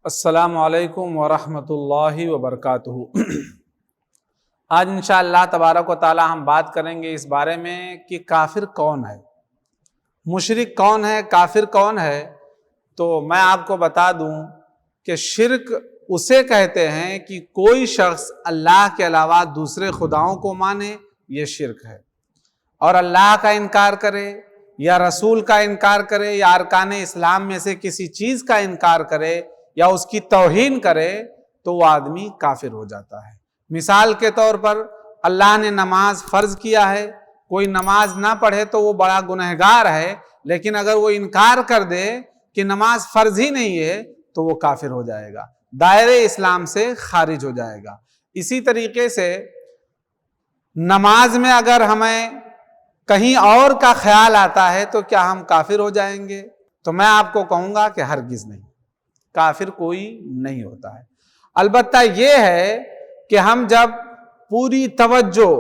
السلام علیکم ورحمۃ اللہ وبرکاتہ۔ آج انشاءاللہ تبارک و تعالی ہم بات کریں گے اس بارے میں کہ کافر کون ہے، مشرک کون ہے، کافر کون ہے۔ تو میں آپ کو بتا دوں کہ شرک اسے کہتے ہیں کہ کوئی شخص اللہ کے علاوہ دوسرے خداؤں کو مانے، یہ شرک ہے، اور اللہ کا انکار کرے یا رسول کا انکار کرے یا ارکان اسلام میں سے کسی چیز کا انکار کرے یا اس کی توہین کرے تو وہ آدمی کافر ہو جاتا ہے۔ مثال کے طور پر اللہ نے نماز فرض کیا ہے، کوئی نماز نہ پڑھے تو وہ بڑا گنہگار ہے، لیکن اگر وہ انکار کر دے کہ نماز فرض ہی نہیں ہے تو وہ کافر ہو جائے گا، دائرے اسلام سے خارج ہو جائے گا۔ اسی طریقے سے نماز میں اگر ہمیں کہیں اور کا خیال آتا ہے تو کیا ہم کافر ہو جائیں گے؟ تو میں آپ کو کہوں گا کہ ہرگز نہیں، کافر کوئی نہیں ہوتا ہے۔ البتہ یہ ہے کہ ہم جب پوری توجہ،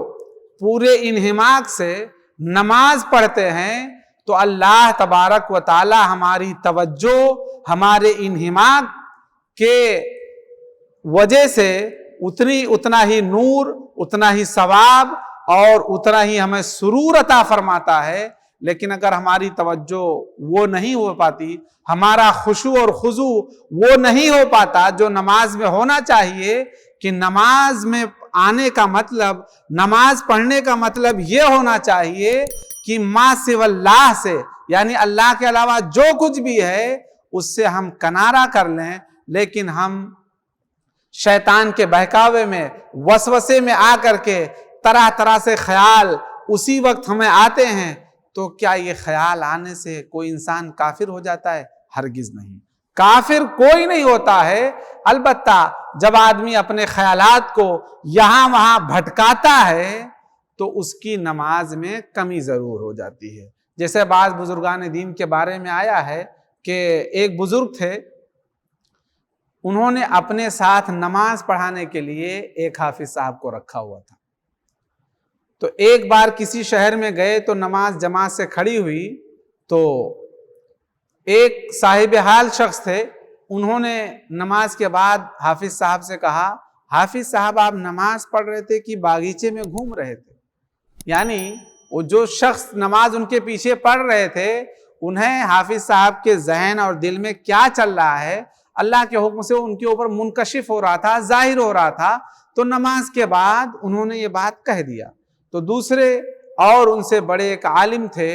پورے انہماک سے نماز پڑھتے ہیں تو اللہ تبارک و تعالی ہماری توجہ، ہمارے انہماک کے وجہ سے اتنا ہی نور، اتنا ہی ثواب اور اتنا ہی ہمیں سرور عطا فرماتا ہے۔ لیکن اگر ہماری توجہ وہ نہیں ہو پاتی، ہمارا خشوع اور خضوع وہ نہیں ہو پاتا جو نماز میں ہونا چاہیے، کہ نماز میں آنے کا مطلب، نماز پڑھنے کا مطلب یہ ہونا چاہیے کہ ما سوی اللہ سے، یعنی اللہ کے علاوہ جو کچھ بھی ہے اس سے ہم کنارہ کر لیں۔ لیکن ہم شیطان کے بہکاوے میں، وسوسے میں آ کر کے طرح طرح سے خیال اسی وقت ہمیں آتے ہیں، تو کیا یہ خیال آنے سے کوئی انسان کافر ہو جاتا ہے؟ ہرگز نہیں، کافر کوئی نہیں ہوتا ہے۔ البتہ جب آدمی اپنے خیالات کو یہاں وہاں بھٹکاتا ہے تو اس کی نماز میں کمی ضرور ہو جاتی ہے۔ جیسے بعض بزرگان دین کے بارے میں آیا ہے کہ ایک بزرگ تھے، انہوں نے اپنے ساتھ نماز پڑھانے کے لیے ایک حافظ صاحب کو رکھا ہوا تھا۔ تو ایک بار کسی شہر میں گئے تو نماز جماعت سے کھڑی ہوئی، تو ایک صاحب حال شخص تھے، انہوں نے نماز کے بعد حافظ صاحب سے کہا، حافظ صاحب آپ نماز پڑھ رہے تھے کہ باغیچے میں گھوم رہے تھے؟ یعنی وہ جو شخص نماز ان کے پیچھے پڑھ رہے تھے، انہیں حافظ صاحب کے ذہن اور دل میں کیا چل رہا ہے اللہ کے حکم سے ان کے اوپر منکشف ہو رہا تھا، ظاہر ہو رہا تھا۔ تو نماز کے بعد انہوں نے یہ بات کہہ دیا۔ تو دوسرے اور ان سے بڑے ایک عالم تھے،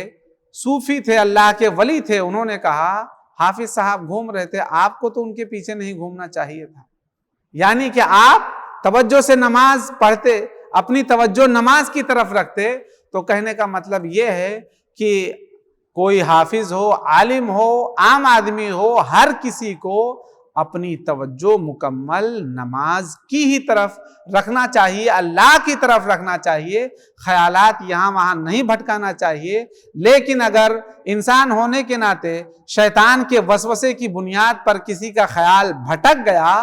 صوفی تھے، اللہ کے ولی تھے، انہوں نے کہا حافظ صاحب گھوم رہے تھے، آپ کو تو ان کے پیچھے نہیں گھومنا چاہیے تھا۔ یعنی کہ آپ توجہ سے نماز پڑھتے، اپنی توجہ نماز کی طرف رکھتے۔ تو کہنے کا مطلب یہ ہے کہ کوئی حافظ ہو، عالم ہو، عام آدمی ہو، ہر کسی کو اپنی توجہ مکمل نماز کی ہی طرف رکھنا چاہیے، اللہ کی طرف رکھنا چاہیے، خیالات یہاں وہاں نہیں بھٹکانا چاہیے۔ لیکن اگر انسان ہونے کے ناطے شیطان کے وسوسے کی بنیاد پر کسی کا خیال بھٹک گیا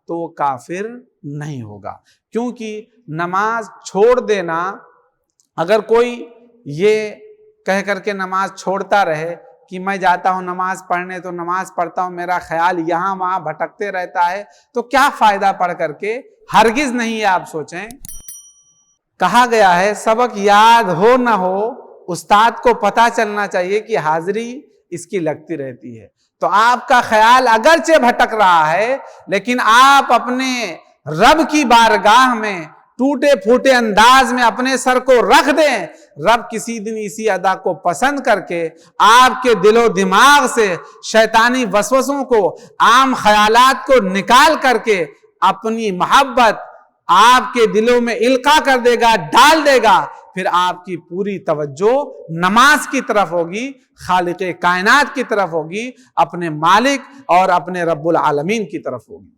تو وہ کافر نہیں ہوگا، کیونکہ نماز چھوڑ دینا، اگر کوئی یہ کہہ کر کے نماز چھوڑتا رہے کہ میں جاتا ہوں نماز پڑھنے تو نماز پڑھتا ہوں، میرا خیال یہاں وہاں بھٹکتے رہتا ہے، تو کیا فائدہ پڑھ کر کے؟ ہرگز نہیں ہے۔ آپ سوچیں، کہا گیا ہے سبق یاد ہو نہ ہو، استاد کو پتہ چلنا چاہیے کہ حاضری اس کی لگتی رہتی ہے۔ تو آپ کا خیال اگرچہ بھٹک رہا ہے، لیکن آپ اپنے رب کی بارگاہ میں ٹوٹے پھوٹے انداز میں اپنے سر کو رکھ دیں۔ رب کسی دن اسی ادا کو پسند کر کے آپ کے دل و دماغ سے شیطانی وسوسوں کو، عام خیالات کو نکال کر کے اپنی محبت آپ کے دلوں میں القاء کر دے گا، ڈال دے گا۔ پھر آپ کی پوری توجہ نماز کی طرف ہوگی، خالق کائنات کی طرف ہوگی، اپنے مالک اور اپنے رب العالمین کی طرف ہوگی۔